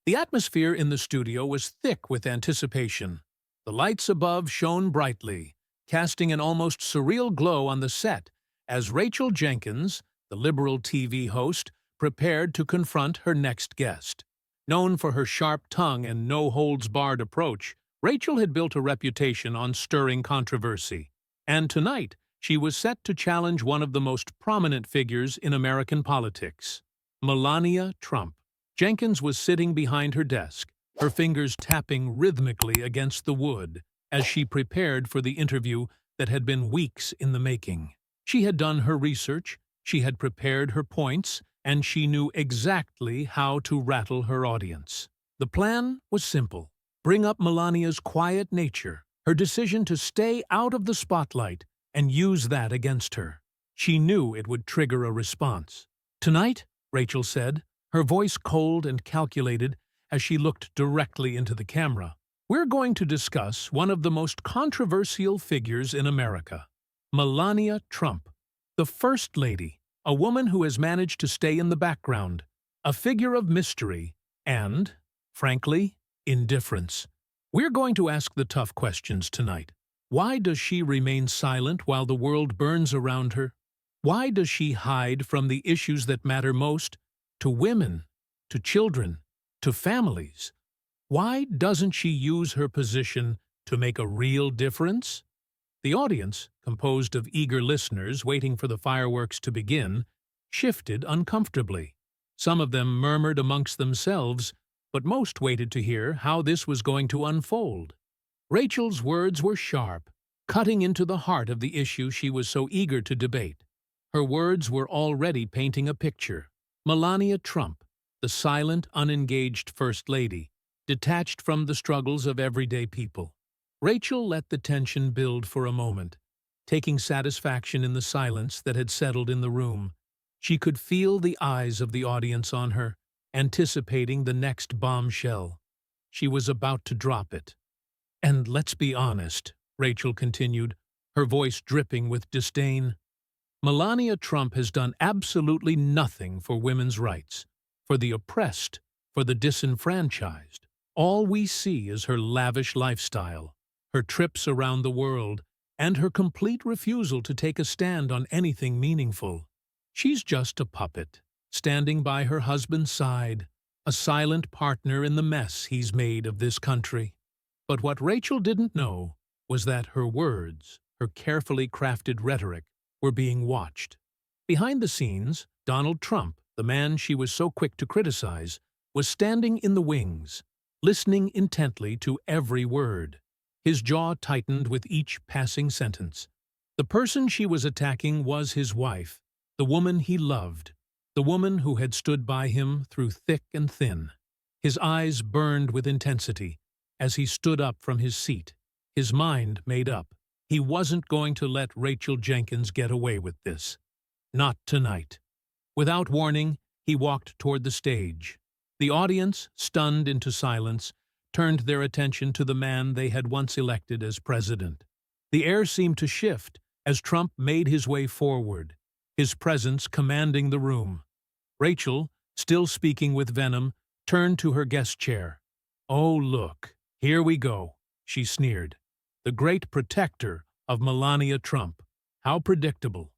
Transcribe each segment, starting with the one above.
The atmosphere in the studio was thick with anticipation. The lights above shone brightly, casting an almost surreal glow on the set as Rachel Jenkins, the liberal TV host, prepared to confront her next guest. Known for her sharp tongue and no-holds-barred approach, Rachel had built a reputation on stirring controversy. And tonight, she was set to challenge one of the most prominent figures in American politics, Melania Trump. Jenkins was sitting behind her desk, her fingers tapping rhythmically against the wood as she prepared for the interview that had been weeks in the making. She had done her research, she had prepared her points, and she knew exactly how to rattle her audience. The plan was simple. Bring up Melania's quiet nature, her decision to stay out of the spotlight, and use that against her. She knew it would trigger a response. "Tonight," Rachel said, her voice cold and calculated as she looked directly into the camera, "we're going to discuss one of the most controversial figures in America, Melania Trump, the First Lady, a woman who has managed to stay in the background, a figure of mystery and, frankly, indifference. We're going to ask the tough questions tonight. Why does she remain silent while the world burns around her? Why does she hide from the issues that matter most to women, to children, to families? Why doesn't she use her position to make a real difference?" The audience, composed of eager listeners waiting for the fireworks to begin, shifted uncomfortably. Some of them murmured amongst themselves, but most waited to hear how this was going to unfold. Rachel's words were sharp, cutting into the heart of the issue she was so eager to debate. Her words were already painting a picture. Melania Trump, the silent, unengaged First Lady, detached from the struggles of everyday people. Rachel let the tension build for a moment, taking satisfaction in the silence that had settled in the room. She could feel the eyes of the audience on her, anticipating the next bombshell. She was about to drop it. "And let's be honest," Rachel continued, her voice dripping with disdain. "Melania Trump has done absolutely nothing for women's rights, for the oppressed, for the disenfranchised. All we see is her lavish lifestyle, her trips around the world, and her complete refusal to take a stand on anything meaningful. She's just a puppet, standing by her husband's side, a silent partner in the mess he's made of this country." But what Rachel didn't know was that her words, her carefully crafted rhetoric, were being watched. Behind the scenes, Donald Trump, the man she was so quick to criticize, was standing in the wings, listening intently to every word. His jaw tightened with each passing sentence. The person she was attacking was his wife, the woman he loved, the woman who had stood by him through thick and thin. His eyes burned with intensity as he stood up from his seat, his mind made up. He wasn't going to let Rachel Jenkins get away with this. Not tonight. Without warning, he walked toward the stage. The audience, stunned into silence, turned their attention to the man they had once elected as president. The air seemed to shift as Trump made his way forward, his presence commanding the room. Rachel, still speaking with venom, turned to her guest chair. "Oh, look, here we go," she sneered. "The great protector of Melania Trump. How predictable."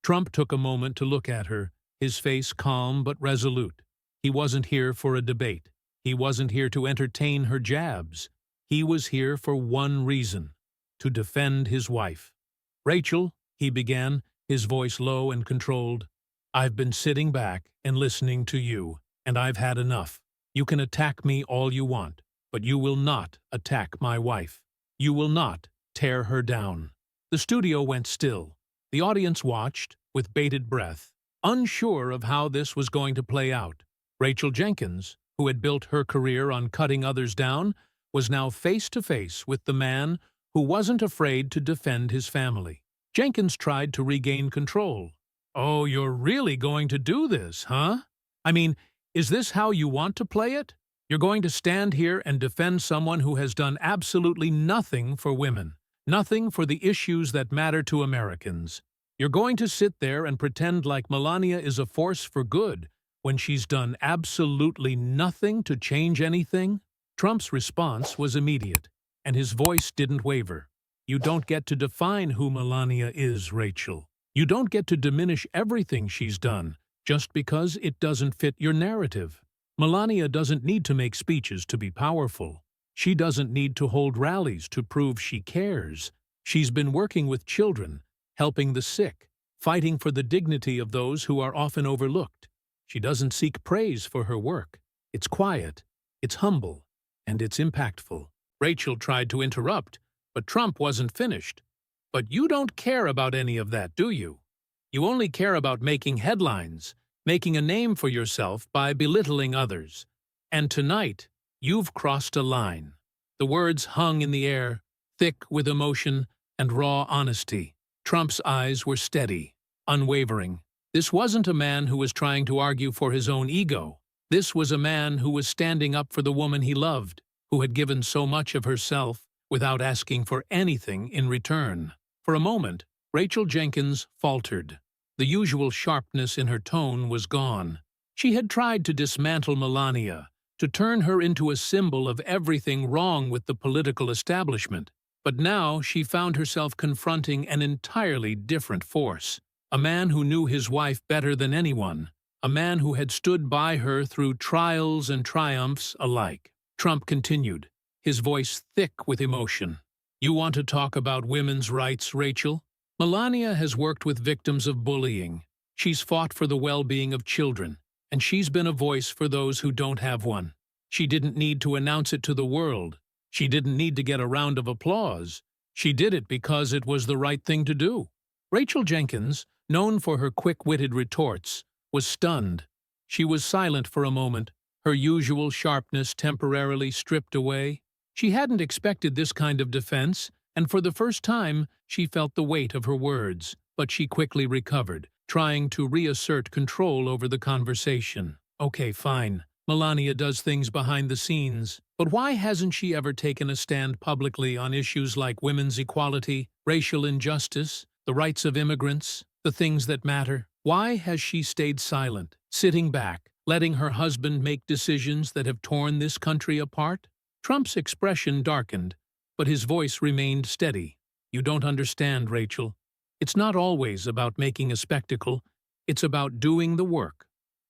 Trump took a moment to look at her, his face calm but resolute. He wasn't here for a debate. He wasn't here to entertain her jabs. He was here for one reason: to defend his wife. "Rachel," he began, his voice low and controlled, "I've been sitting back and listening to you, and I've had enough. You can attack me all you want, but you will not attack my wife. You will not tear her down." The studio went still. The audience watched, with bated breath, unsure of how this was going to play out. Rachel Jenkins, who had built her career on cutting others down, was now face to face with the man who wasn't afraid to defend his family. Jenkins tried to regain control. "Oh, you're really going to do this, huh? I mean, is this how you want to play it? You're going to stand here and defend someone who has done absolutely nothing for women, nothing for the issues that matter to Americans. You're going to sit there and pretend like Melania is a force for good, when she's done absolutely nothing to change anything? Trump's response was immediate, and his voice didn't waver. You don't get to define who Melania is, Rachel. You don't get to diminish everything she's done just because it doesn't fit your narrative. Melania doesn't need to make speeches to be powerful. She doesn't need to hold rallies to prove she cares. She's been working with children, helping the sick, fighting for the dignity of those who are often overlooked. She doesn't seek praise for her work. It's quiet, it's humble, and it's impactful. Rachel tried to interrupt, but Trump wasn't finished. But you don't care about any of that, do you? You only care about making headlines, making a name for yourself by belittling others. And tonight, you've crossed a line. The words hung in the air, thick with emotion and raw honesty. Trump's eyes were steady, unwavering. This wasn't a man who was trying to argue for his own ego. This was a man who was standing up for the woman he loved, who had given so much of herself without asking for anything in return. For a moment, Rachel Jenkins faltered. The usual sharpness in her tone was gone. She had tried to dismantle Melania, to turn her into a symbol of everything wrong with the political establishment. But now she found herself confronting an entirely different force. A man who knew his wife better than anyone. A man who had stood by her through trials and triumphs alike. Trump continued, his voice thick with emotion. You want to talk about women's rights, Rachel? Melania has worked with victims of bullying. She's fought for the well-being of children, and she's been a voice for those who don't have one. She didn't need to announce it to the world. She didn't need to get a round of applause. She did it because it was the right thing to do. Rachel Jenkins, known for her quick-witted retorts, was stunned. She was silent for a moment, her usual sharpness temporarily stripped away. She hadn't expected this kind of defense, and for the first time, she felt the weight of her words. But she quickly recovered, trying to reassert control over the conversation. Okay, fine. Melania does things behind the scenes. But why hasn't she ever taken a stand publicly on issues like women's equality, racial injustice, the rights of immigrants, the things that matter? Why has she stayed silent, sitting back, letting her husband make decisions that have torn this country apart? Trump's expression darkened, but his voice remained steady. You don't understand, Rachel. It's not always about making a spectacle. It's about doing the work,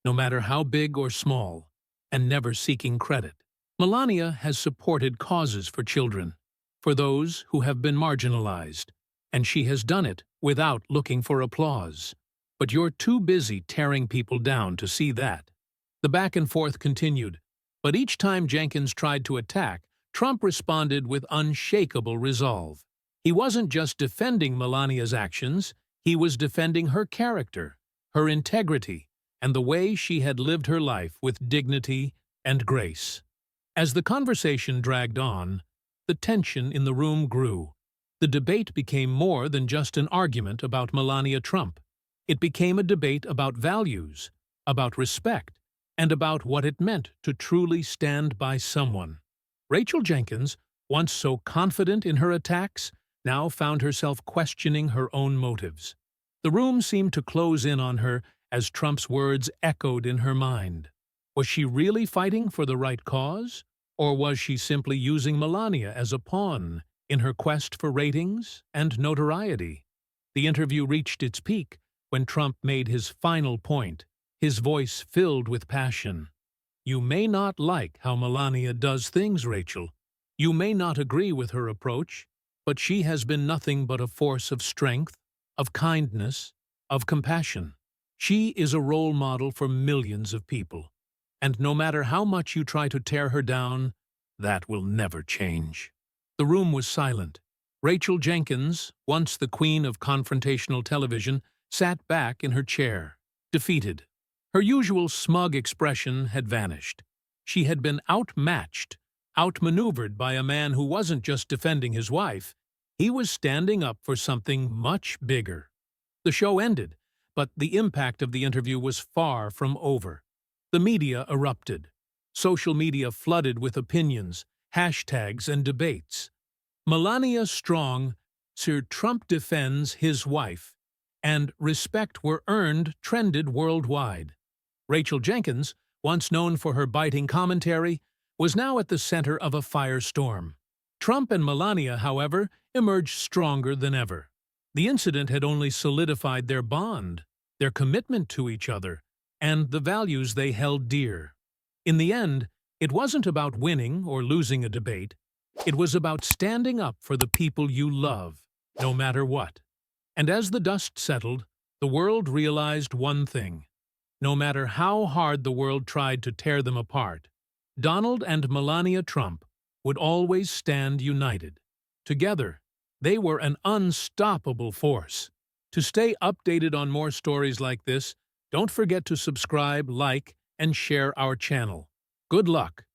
no matter how big or small, and never seeking credit. Melania has supported causes for children, for those who have been marginalized, and she has done it without looking for applause. But you're too busy tearing people down to see that. The back and forth continued, but each time Jenkins tried to attack, Trump responded with unshakable resolve. He wasn't just defending Melania's actions, he was defending her character, her integrity, and the way she had lived her life with dignity and grace. As the conversation dragged on, the tension in the room grew. The debate became more than just an argument about Melania Trump. It became a debate about values, about respect, and about what it meant to truly stand by someone. Rachel Jenkins, once so confident in her attacks, now found herself questioning her own motives. The room seemed to close in on her as Trump's words echoed in her mind. Was she really fighting for the right cause? Or was she simply using Melania as a pawn in her quest for ratings and notoriety? The interview reached its peak when Trump made his final point, his voice filled with passion. You may not like how Melania does things, Rachel. You may not agree with her approach, but she has been nothing but a force of strength, of kindness, of compassion. She is a role model for millions of people. And no matter how much you try to tear her down, that will never change. The room was silent. Rachel Jenkins, once the queen of confrontational television, sat back in her chair, defeated. Her usual smug expression had vanished. She had been outmatched, outmaneuvered by a man who wasn't just defending his wife. He was standing up for something much bigger. The show ended, but the impact of the interview was far from over. The media erupted. Social media flooded with opinions, hashtags, and debates. Melania Strong, Sir Trump defends his wife, and respect were earned trended worldwide. Rachel Jenkins, once known for her biting commentary, was now at the center of a firestorm. Trump and Melania, however, emerged stronger than ever. The incident had only solidified their bond, their commitment to each other, and the values they held dear. In the end, it wasn't about winning or losing a debate. It was about standing up for the people you love, no matter what. And as the dust settled, the world realized one thing. No matter how hard the world tried to tear them apart, Donald and Melania Trump would always stand united. Together, they were an unstoppable force. To stay updated on more stories like this, don't forget to subscribe, like, and share our channel. Good luck!